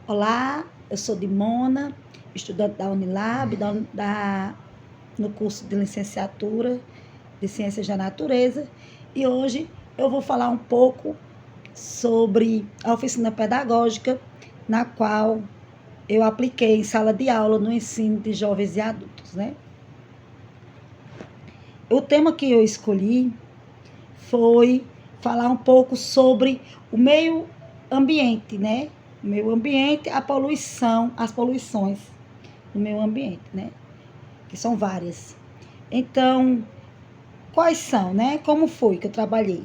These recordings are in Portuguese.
Olá, eu sou Dimona, estudante da Unilab, no curso de licenciatura de Ciências da Natureza, e hoje eu vou falar um pouco sobre a oficina pedagógica, na qual eu apliquei em sala de aula no ensino de jovens e adultos, né? O tema que eu escolhi foi falar um pouco sobre o meio ambiente, né? O meio ambiente, a poluição, as poluições no meio ambiente, né? Que são várias. Então, quais são, né? Como foi que eu trabalhei?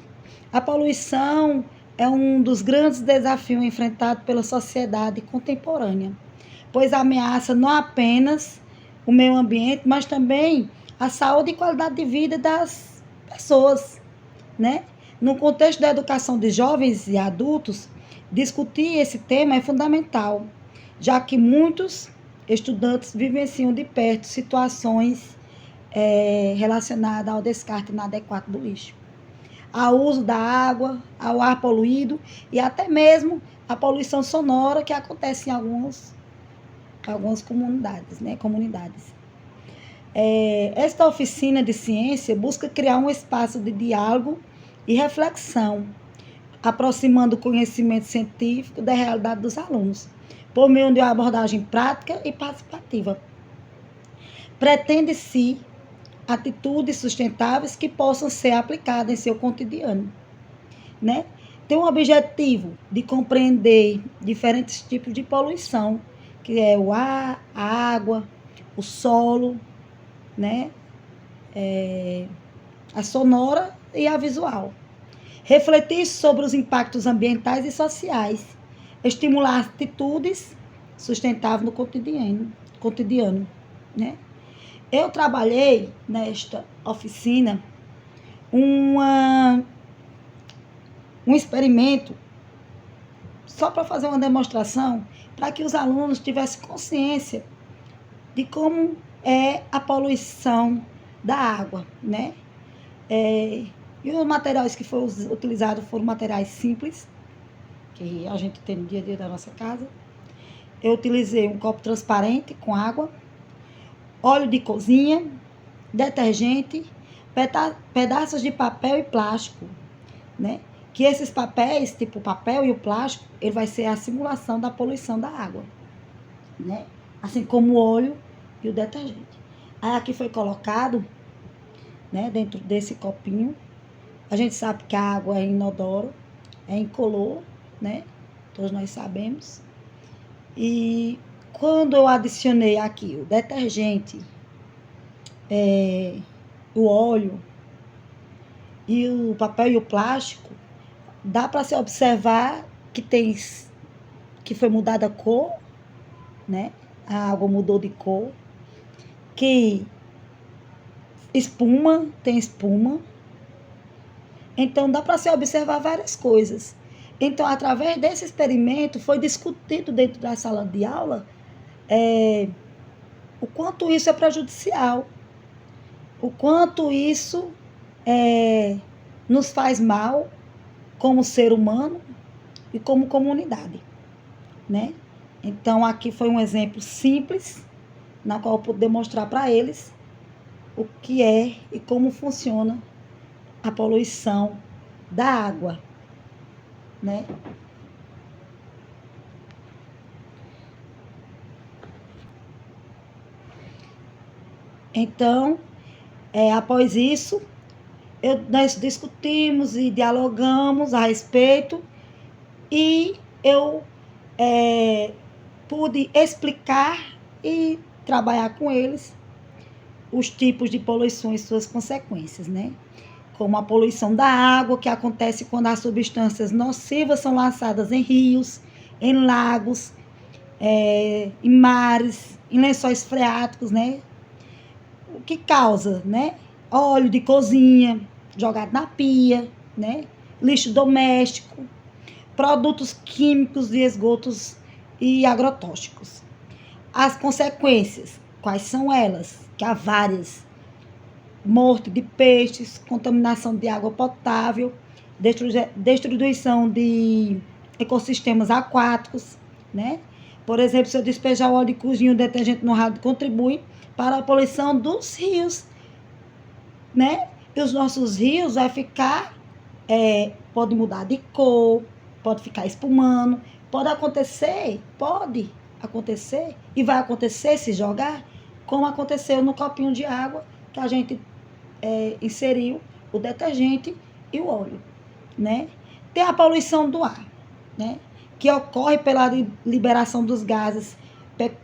A poluição é um dos grandes desafios enfrentados pela sociedade contemporânea, pois ameaça não apenas o meio ambiente, mas também a saúde e qualidade de vida das pessoas, né? No contexto da educação de jovens e adultos, discutir esse tema é fundamental, já que muitos estudantes vivenciam de perto situações relacionadas ao descarte inadequado do lixo, ao uso da água, ao ar poluído e até mesmo a poluição sonora que acontece em algumas comunidades, né? Esta oficina de ciência busca criar um espaço de diálogo e reflexão, aproximando o conhecimento científico da realidade dos alunos, por meio de uma abordagem prática e participativa. Pretende-se atitudes sustentáveis que possam ser aplicadas em seu cotidiano, né? Tem um objetivo de compreender diferentes tipos de poluição, que é o ar, a água, o solo, né? A sonora e a visual. Refletir sobre os impactos ambientais e sociais, estimular atitudes sustentáveis no cotidiano, né? Eu trabalhei nesta oficina um experimento só para fazer uma demonstração, para que os alunos tivessem consciência de como é a poluição da água, né? E os materiais que foram utilizados foram materiais simples, que a gente tem no dia a dia da nossa casa. Eu utilizei um copo transparente com água, óleo de cozinha, detergente, pedaços de papel e plástico, né? Que esses papéis, tipo o papel e o plástico, ele vai ser a simulação da poluição da água, né? Assim como o óleo e o detergente. Aí aqui foi colocado, né, dentro desse copinho. A gente sabe que a água é inodoro, é incolor, né? Todos nós sabemos. E quando eu adicionei aqui o detergente, o óleo e o papel e o plástico, dá para se observar que foi mudada a cor, né? A água mudou de cor, que tem espuma. Então, dá para se observar várias coisas. Então, através desse experimento, foi discutido dentro da sala de aula o quanto isso é prejudicial, o quanto isso nos faz mal como ser humano e como comunidade, né? Então, aqui foi um exemplo simples, na qual eu pude demonstrar para eles o que é e como funciona a poluição da água, né? Então, após isso, nós discutimos e dialogamos a respeito e eu pude explicar e trabalhar com eles os tipos de poluições e suas consequências, né? Como a poluição da água, que acontece quando as substâncias nocivas são lançadas em rios, em lagos, em mares, em lençóis freáticos, né? O que causa, né? Óleo de cozinha jogado na pia, né? Lixo doméstico, produtos químicos de esgotos e agrotóxicos. As consequências, quais são elas? Que há várias: morte de peixes, contaminação de água potável, destruição de ecossistemas aquáticos, né? Por exemplo, se eu despejar o óleo de cozinha, o detergente no ralo, contribui para a poluição dos rios, né? E os nossos rios vai ficar, pode mudar de cor, pode ficar espumando, pode acontecer, e vai acontecer se jogar, como aconteceu no copinho de água que a gente inseriu o detergente e o óleo, né? Tem a poluição do ar, né? Que ocorre pela liberação dos gases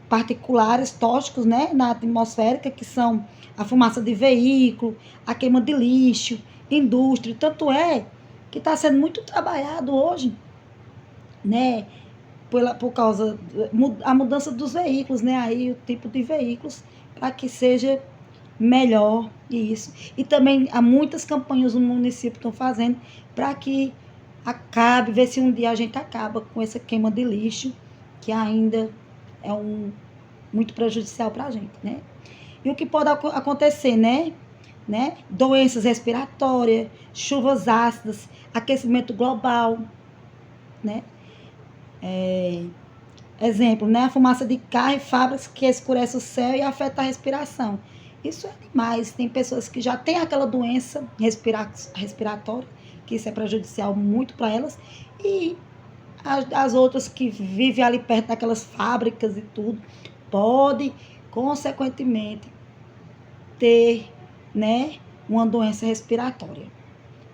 particulares tóxicos, né, na atmosfera, que são a fumaça de veículo, a queima de lixo, indústria. Tanto é que está sendo muito trabalhado hoje, né, por causa da mudança dos veículos, né, aí o tipo de veículos, para que seja melhor isso. E também há muitas campanhas no município estão fazendo para que acabe, ver se um dia a gente acaba com essa queima de lixo, que ainda é muito prejudicial para a gente, né? E o que pode acontecer, né? Doenças respiratórias, chuvas ácidas, aquecimento global, né? Exemplo, né? A fumaça de carro e fábricas que escurece o céu e afeta a respiração. Isso é demais. Tem pessoas que já têm aquela doença respiratória, que isso é prejudicial muito para elas, e as outras que vivem ali perto daquelas fábricas e tudo, pode, consequentemente, ter, né, uma doença respiratória,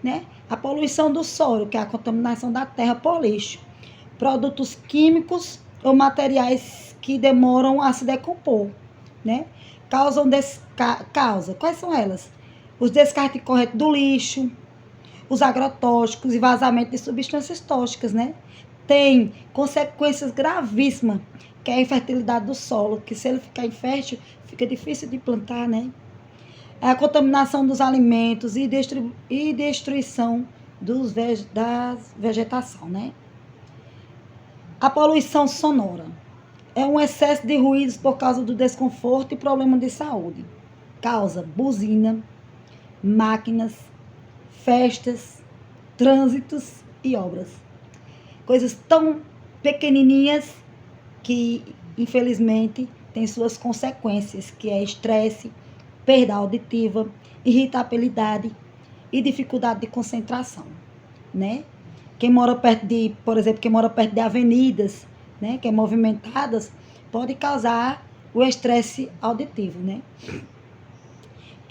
né? A poluição do solo, que é a contaminação da terra por lixo, produtos químicos ou materiais que demoram a se decompor, né? Causa. Quais são elas? Os descartes corretos do lixo, os agrotóxicos e vazamento de substâncias tóxicas, né? Tem consequências gravíssimas, que é a infertilidade do solo, que se ele ficar infértil, fica difícil de plantar, né? É a contaminação dos alimentos e destruição da vegetação, né? A poluição sonora é um excesso de ruídos por causa do desconforto e problema de saúde. Causa buzina, máquinas, festas, trânsitos e obras. Coisas tão pequenininhas que, infelizmente, tem suas consequências, que é estresse, perda auditiva, irritabilidade e dificuldade de concentração, né? Por exemplo, quem mora perto de avenidas, né, que é movimentadas, pode causar o estresse auditivo, né?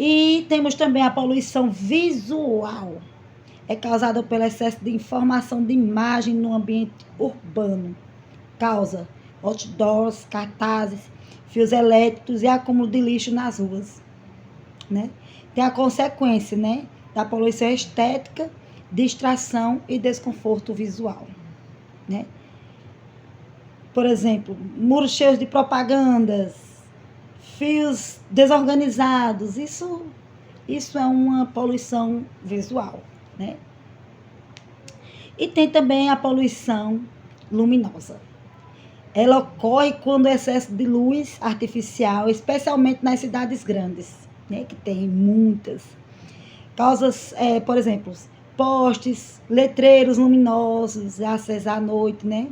E temos também a poluição visual. É causada pelo excesso de informação de imagem no ambiente urbano. Causa outdoors, cartazes, fios elétricos e acúmulo de lixo nas ruas, né? Tem a consequência, né, da poluição estética, distração e desconforto visual, né? Por exemplo, muros cheios de propagandas, fios desorganizados, isso é uma poluição visual, né? E tem também a poluição luminosa. Ela ocorre quando o excesso de luz artificial, especialmente nas cidades grandes, né, que tem muitas, causas, por exemplo, postes, letreiros luminosos acesos à noite, né?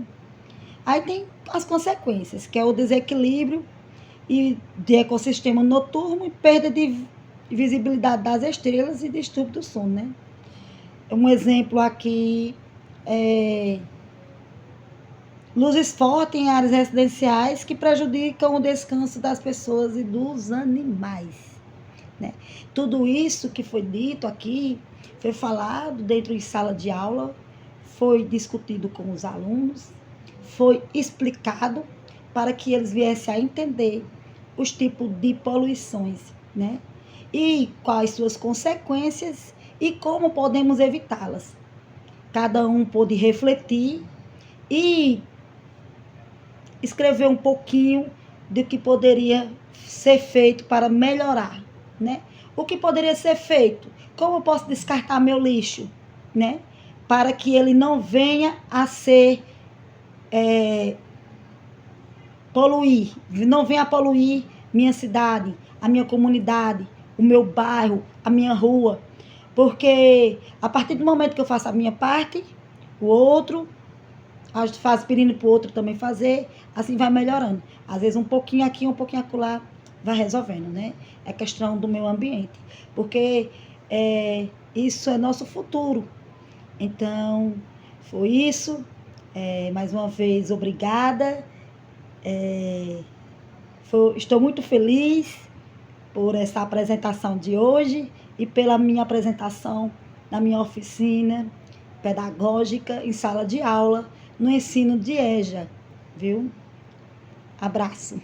Aí tem as consequências, que é o desequilíbrio de ecossistema noturno e perda de visibilidade das estrelas e distúrbio do sono, né? Um exemplo aqui é luzes fortes em áreas residenciais que prejudicam o descanso das pessoas e dos animais, né? Tudo isso que foi dito aqui foi falado dentro de sala de aula, foi discutido com os alunos, foi explicado para que eles viessem a entender os tipos de poluições, né? E quais suas consequências e como podemos evitá-las. Cada um pôde refletir e escrever um pouquinho do que poderia ser feito para melhorar, né? O que poderia ser feito? Como eu posso descartar meu lixo, né? Para que ele não venha a ser poluir, não venha a poluir minha cidade, a minha comunidade, o meu bairro, a minha rua. Porque a partir do momento que eu faço a minha parte, o outro, a gente faz pedindo para o outro também fazer, assim vai melhorando. Às vezes um pouquinho aqui, um pouquinho acolá, vai resolvendo, né? É questão do meio ambiente. Porque isso é nosso futuro. Então, foi isso. Mais uma vez, obrigada. Estou muito feliz por essa apresentação de hoje e pela minha apresentação na minha oficina pedagógica em sala de aula no ensino de EJA, viu? Abraço.